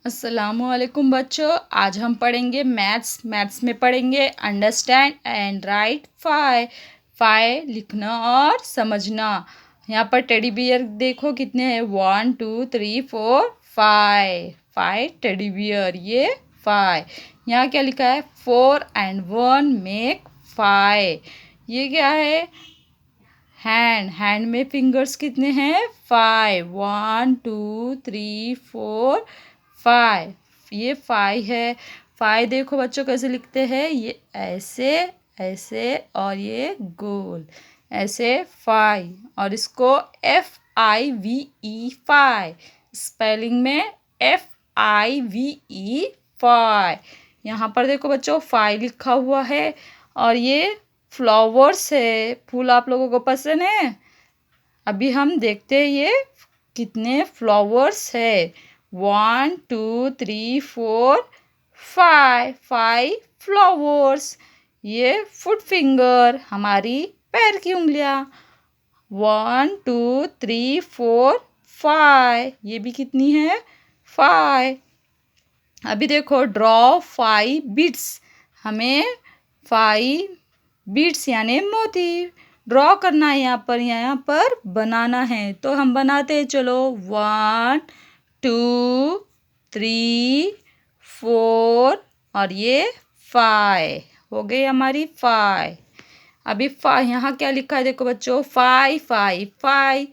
अस्सलामुअलैकुम बच्चों, आज हम पढ़ेंगे मैथ्स में पढ़ेंगे understand and right five. Five लिखना और समझना। यहाँ पर टेडी बियर देखो कितने हैं, 1 2 3 4 5। 5 टेडी बियर, ये 5। यहाँ क्या लिखा है, 4 and 1 मेक 5। ये क्या है, हैंड में फिंगर्स कितने हैं, 5। 1 2 3 4 5। ये 5 है। 5 देखो बच्चों कैसे लिखते हैं, ये ऐसे ऐसे और ये गोल ऐसे 5। और इसको FIVE 5 स्पेलिंग में, FIVE 5। यहाँ पर देखो बच्चों 5 लिखा हुआ है। और ये फ्लावर्स है, फूल आप लोगों को पसंद है। अभी हम देखते हैं ये कितने फ्लावर्स है। 1 2 3 4 5। 5 फ्लावर्स। ये फुट फिंगर, हमारी पैर की उंगलियां। 1 2 3 4 5। ये भी कितनी है, 5। अभी देखो ड्रॉ 5 बीड्स। हमें 5 बीड्स यानी मोती ड्रॉ करना है। यहाँ पर बनाना है, तो हम बनाते हैं। चलो 1 2 3 4 और ये 5 हो गई हमारी 5। अभी 5 यहाँ क्या लिखा है देखो बच्चों, 5 5 5।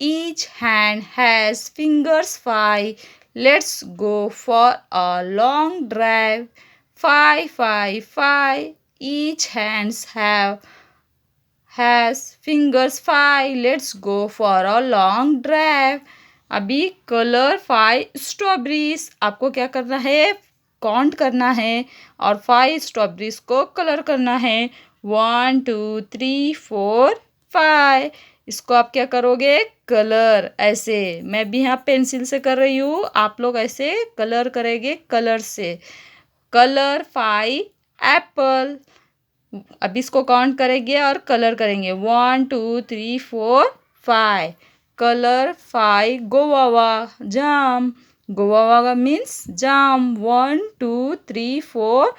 Each hand has fingers 5। Let's go for a long drive. 5 5 5। Each hands has fingers 5। Let's go for a long drive. अभी कलर 5 स्ट्रॉबेरीज। आपको क्या करना है, काउंट करना है और 5 स्ट्रॉबेरीज को कलर करना है। 1 2 3 4 5। इसको आप क्या करोगे, कलर। ऐसे मैं भी यहाँ पेंसिल से कर रही हूँ, आप लोग ऐसे कलर करेंगे कलर से। Colour 5 Apple. अब इसको काउंट करेंगे और कलर करेंगे। 1 2 3 4 5। कलर 5 गोवावा, जाम। गोवावा मीन्स जाम। 1 2 3 4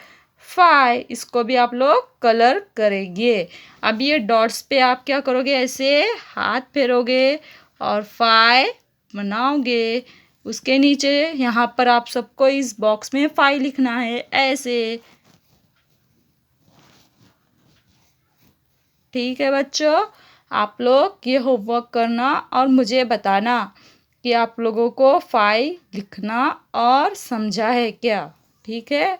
5। इसको भी आप लोग कलर करेंगे। अब ये डॉट्स पे आप क्या करोगे, ऐसे हाथ फेरोगे और 5 बनाओगे। उसके नीचे यहाँ पर आप सबको इस बॉक्स में 5 लिखना है ऐसे। ठीक है बच्चों, आप लोग ये होमवर्क करना और मुझे बताना कि आप लोगों को 5 लिखना और समझा है क्या। ठीक है।